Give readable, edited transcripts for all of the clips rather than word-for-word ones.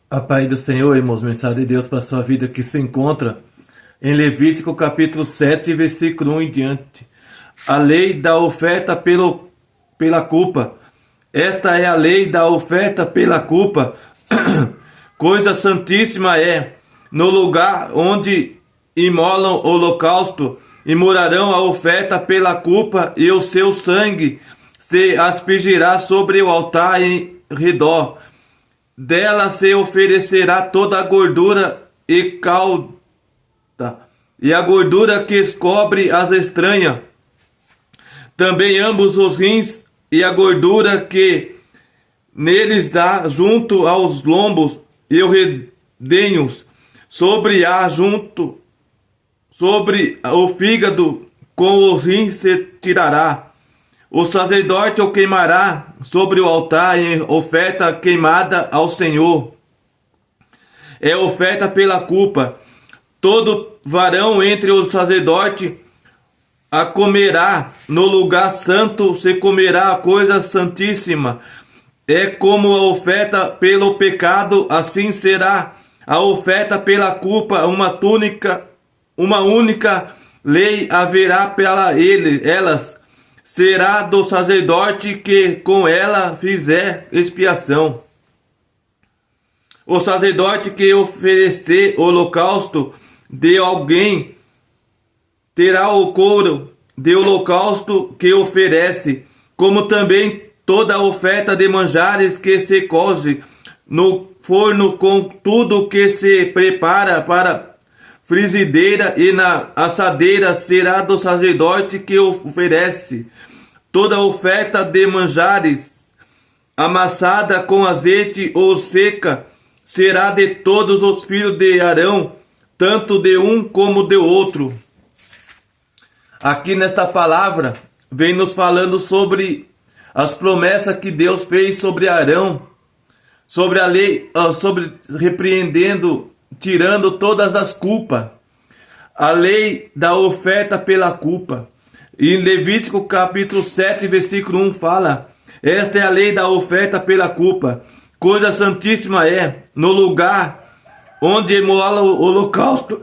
A paz do Senhor, irmãos, mensagem de Deus para a sua vida que se encontra em Levítico capítulo 7, versículo 1 em diante. A lei da oferta pela culpa. Esta é a lei da oferta pela culpa. Coisa santíssima é, no lugar onde imolam o holocausto, imorarão a oferta pela culpa, e o seu sangue se aspergirá sobre o altar em redor. Dela se oferecerá toda a gordura e calda, e a gordura que cobre as estranhas, também ambos os rins, e a gordura que neles há junto aos lombos, e os redenhos, sobre o fígado, com os rins se tirará. O sacerdote o queimará sobre o altar em oferta queimada ao Senhor. É oferta pela culpa. Todo varão entre os sacerdotes a comerá no lugar santo, se comerá a coisa santíssima. É como a oferta pelo pecado, assim será a oferta pela culpa. Uma única lei haverá para elas. Será do sacerdote que com ela fizer expiação. O sacerdote que oferecer holocausto de alguém terá o couro de holocausto que oferece, como também toda oferta de manjares que se coze no forno, com tudo que se prepara para frigideira e na assadeira, será do sacerdote que oferece. Toda oferta de manjares amassada com azeite ou seca será de todos os filhos de Arão, tanto de um como de outro. Aqui nesta palavra vem nos falando sobre as promessas que Deus fez sobre Arão, sobre a lei, sobre repreendendo, tirando todas as culpas. A lei da oferta pela culpa. E em Levítico capítulo 7, versículo 1 fala: esta é a lei da oferta pela culpa. Coisa santíssima é, no lugar onde imola o holocausto,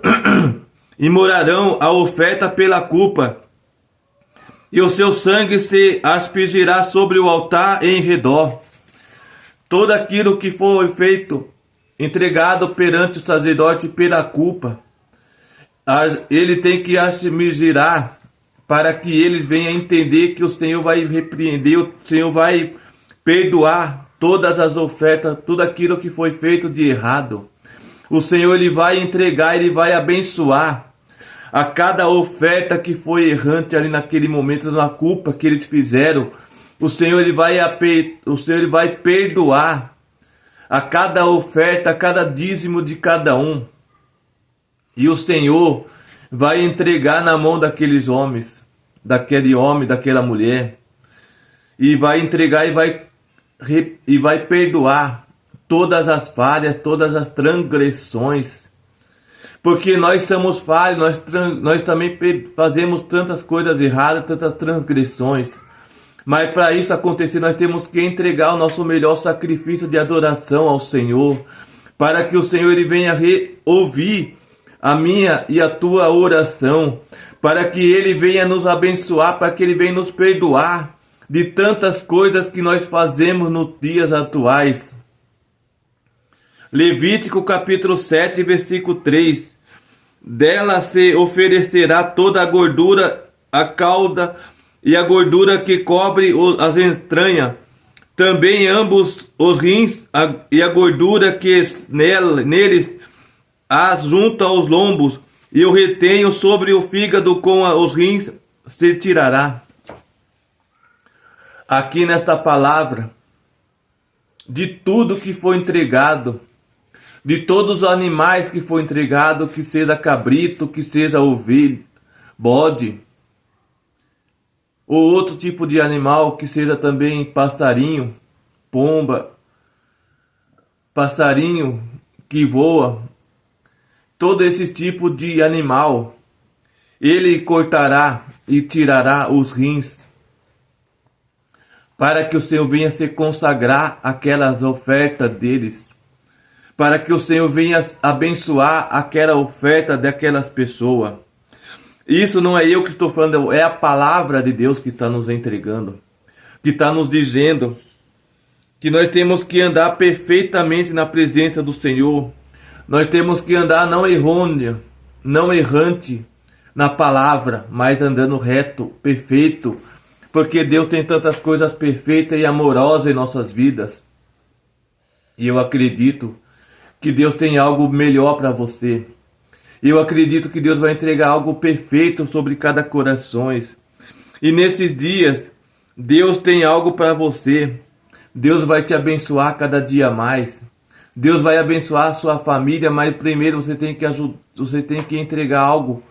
e morarão a oferta pela culpa, e o seu sangue se aspergirá sobre o altar em redor. Todo aquilo que foi feito, entregado perante o sacerdote pela culpa, ele tem que aspergirar, para que eles venham entender que o Senhor vai repreender, o Senhor vai perdoar todas as ofertas, tudo aquilo que foi feito de errado. O Senhor, ele vai entregar, ele vai abençoar a cada oferta que foi errante ali naquele momento, na culpa que eles fizeram. O Senhor, ele vai perdoar a cada oferta, a cada dízimo de cada um. E o Senhor vai entregar na mão daqueles homens, daquele homem, daquela mulher, e vai entregar e vai perdoar todas as falhas, todas as transgressões. Porque nós somos falhos, nós também fazemos tantas coisas erradas, tantas transgressões. Mas para isso acontecer, nós temos que entregar o nosso melhor sacrifício de adoração ao Senhor, para que o Senhor ele venha ouvir a minha e a tua oração, para que ele venha nos abençoar, para que ele venha nos perdoar de tantas coisas que nós fazemos nos dias atuais. Levítico capítulo 7, versículo 3. Dela se oferecerá toda a gordura, a cauda e a gordura que cobre as entranhas, também ambos os rins e a gordura que neles há junto aos lombos, e o retenho sobre o fígado com os rins se tirará. Aqui nesta palavra, de tudo que foi entregado, de todos os animais que foi entregado, que seja cabrito, que seja ovelha, bode, ou outro tipo de animal, que seja também passarinho, pomba, passarinho que voa, todo esse tipo de animal, ele cortará e tirará os rins, para que o Senhor venha se consagrar aquelas ofertas deles, para que o Senhor venha abençoar aquela oferta daquelas pessoas. Isso não é eu que estou falando, é a palavra de Deus que está nos entregando, que está nos dizendo que nós temos que andar perfeitamente na presença do Senhor. Nós temos que andar não errôneo, não errante na palavra, mas andando reto, perfeito, porque Deus tem tantas coisas perfeitas e amorosas em nossas vidas. E eu acredito que Deus tem algo melhor para você. Eu acredito que Deus vai entregar algo perfeito sobre cada coração. E nesses dias, Deus tem algo para você. Deus vai te abençoar cada dia mais. Deus vai abençoar a sua família, mas primeiro você tem que entregar algo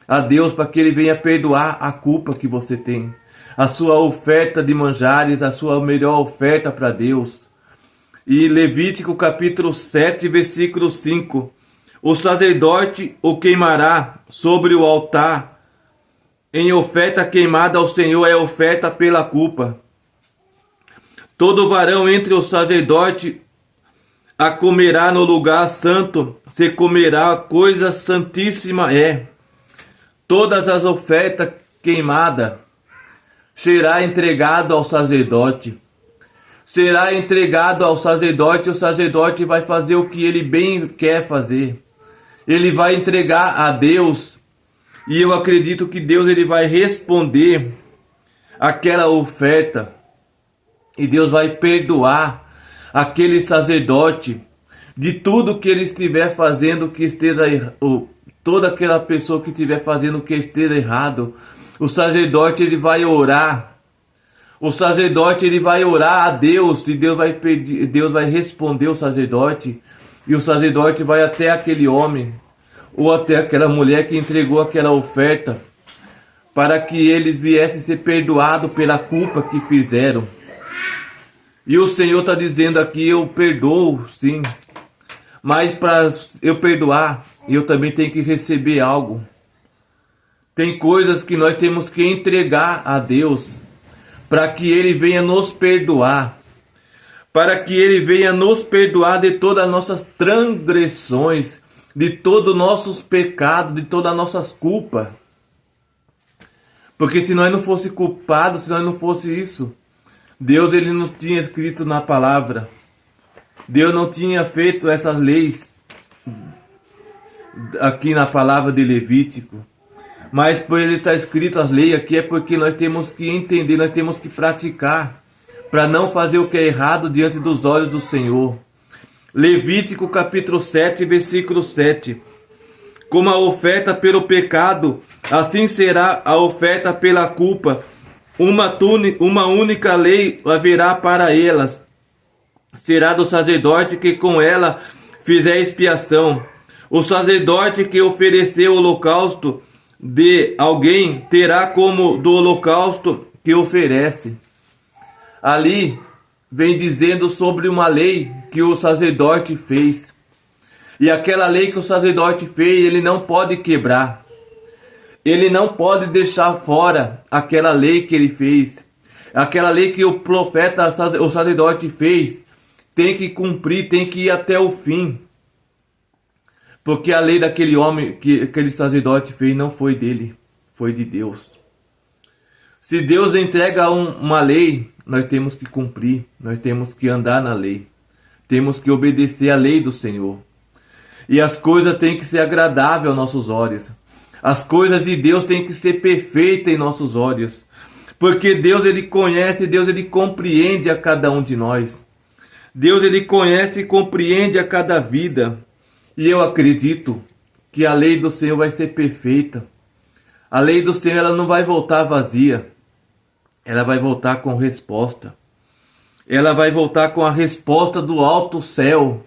a Deus para que Ele venha perdoar a culpa que você tem. A sua oferta de manjares, a sua melhor oferta para Deus. E Levítico capítulo 7, versículo 5. O sacerdote o queimará sobre o altar. Em oferta queimada ao Senhor é oferta pela culpa. Todo varão entre os sacerdotes a comerá no lugar santo, se comerá coisa santíssima é. Todas as ofertas queimadas será entregado ao sacerdote. Será entregado ao sacerdote, o sacerdote vai fazer o que ele bem quer fazer. Ele vai entregar a Deus, e eu acredito que Deus ele vai responder aquela oferta. E Deus vai perdoar aquele sacerdote de tudo que ele estiver fazendo que esteja toda aquela pessoa que estiver fazendo que esteja errado. O sacerdote ele vai orar. O sacerdote ele vai orar a Deus e Deus vai responder o sacerdote. E o sacerdote vai até aquele homem ou até aquela mulher que entregou aquela oferta para que eles viessem ser perdoados pela culpa que fizeram. E o Senhor está dizendo aqui, eu perdoo, sim. Mas para eu perdoar, eu também tenho que receber algo. Tem coisas que nós temos que entregar a Deus, para que Ele venha nos perdoar. Para que Ele venha nos perdoar de todas as nossas transgressões, de todos os nossos pecados, de todas as nossas culpas. Porque se nós não fosse culpados, se nós não fosse isso, Deus ele não tinha escrito na palavra. Deus não tinha feito essas leis aqui na palavra de Levítico. Mas por ele estar escrito as leis aqui é porque nós temos que entender, nós temos que praticar, para não fazer o que é errado diante dos olhos do Senhor. Levítico capítulo 7, versículo 7. Como a oferta pelo pecado, assim será a oferta pela culpa. Uma única lei haverá para elas. Será do sacerdote que com ela fizer expiação. O sacerdote que oferecer o holocausto de alguém terá como do holocausto que oferece. Ali vem dizendo sobre uma lei que o sacerdote fez. E aquela lei que o sacerdote fez, ele não pode quebrar. Ele não pode deixar fora aquela lei que ele fez. Aquela lei que o profeta, o sacerdote fez, tem que cumprir, tem que ir até o fim. Porque a lei daquele homem, que aquele sacerdote fez, não foi dele, foi de Deus. Se Deus entrega uma lei, nós temos que cumprir, nós temos que andar na lei. Temos que obedecer à lei do Senhor. E as coisas têm que ser agradáveis aos nossos olhos. As coisas de Deus têm que ser perfeitas em nossos olhos. Porque Deus ele conhece, Deus ele compreende a cada um de nós. Deus ele conhece e compreende a cada vida. E eu acredito que a lei do Senhor vai ser perfeita. A lei do Senhor ela não vai voltar vazia. Ela vai voltar com resposta. Ela vai voltar com a resposta do alto céu.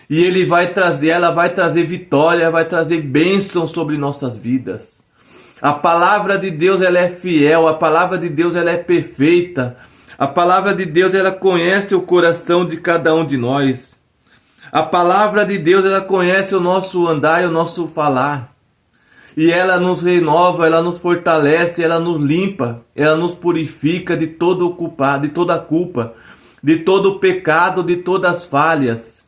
E ele vai trazer, ela vai trazer vitória, vai trazer bênção sobre nossas vidas. A palavra de Deus ela é fiel, a palavra de Deus ela é perfeita. A palavra de Deus ela conhece o coração de cada um de nós. A palavra de Deus ela conhece o nosso andar e o nosso falar. E ela nos renova, ela nos fortalece, ela nos limpa, ela nos purifica de todo o culpado, de toda a culpa, de todo o pecado, de todas as falhas.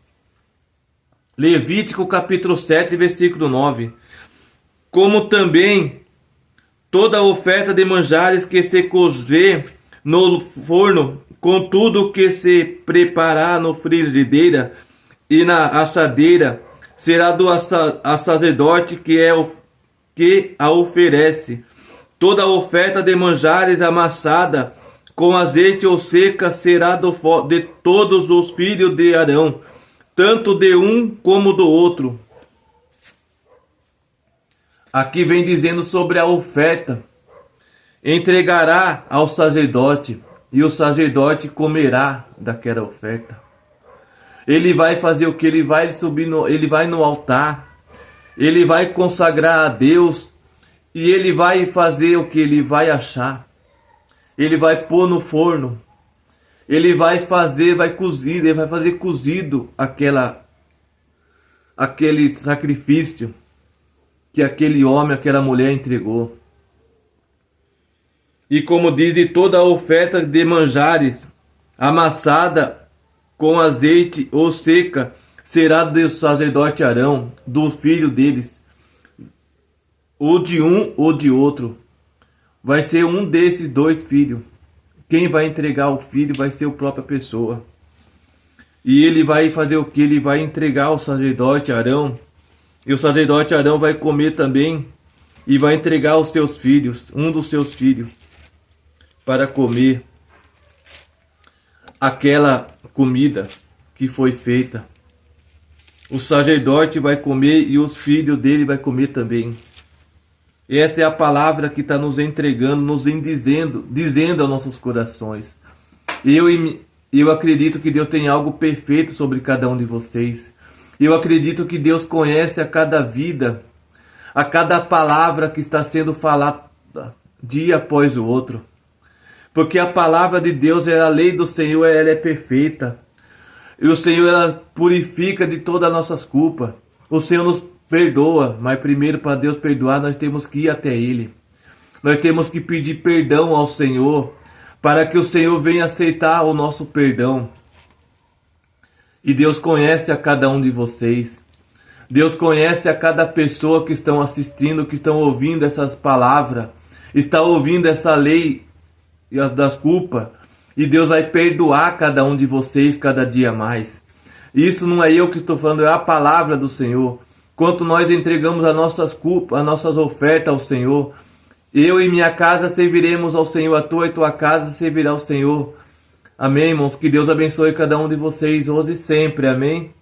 Levítico capítulo 7, versículo 9. Como também toda oferta de manjares que se cozer no forno, com tudo que se preparar no frigideira e na assadeira, será do sacerdote que a oferece. Toda oferta de manjares amassada com azeite ou seca será de todos os filhos de Arão, tanto de um como do outro. Aqui vem dizendo sobre a oferta. Entregará ao sacerdote, e o sacerdote comerá daquela oferta. Ele vai fazer o que? Ele vai subir, ele vai no altar, ele vai consagrar a Deus, e ele vai fazer o que? Ele vai achar. Ele vai pôr no forno. Ele vai fazer, ele vai fazer cozido aquele sacrifício que aquele homem, aquela mulher entregou. E como diz, de toda a oferta de manjares amassada com azeite ou seca será do sacerdote Arão, do filho deles, ou de um ou de outro. Vai ser um desses dois filhos. Quem vai entregar o filho vai ser a própria pessoa. E ele vai fazer o que? Ele vai entregar ao sacerdote Arão. E o sacerdote Arão vai comer também. E vai entregar aos seus filhos, um dos seus filhos, para comer aquela comida que foi feita. O sacerdote vai comer e os filhos dele vai comer também. Essa é a palavra que está nos entregando, nos dizendo aos nossos corações. Eu acredito que Deus tem algo perfeito sobre cada um de vocês. Eu acredito que Deus conhece a cada vida, a cada palavra que está sendo falada dia após o outro. Porque a palavra de Deus, a lei do Senhor, ela é perfeita. E o Senhor, ela purifica de todas as nossas culpas. O Senhor nos perdoa, mas primeiro, para Deus perdoar, nós temos que ir até Ele. Nós temos que pedir perdão ao Senhor, para que o Senhor venha aceitar o nosso perdão. E Deus conhece a cada um de vocês. Deus conhece a cada pessoa que estão assistindo, que estão ouvindo essas palavras, está ouvindo essa lei das culpas. E Deus vai perdoar cada um de vocês cada dia mais. Isso não é eu que estou falando, é a palavra do Senhor. Quanto nós entregamos as nossas culpas, as nossas ofertas ao Senhor, eu e minha casa serviremos ao Senhor, a tua e tua casa servirá ao Senhor. Amém, irmãos? Que Deus abençoe cada um de vocês hoje e sempre. Amém?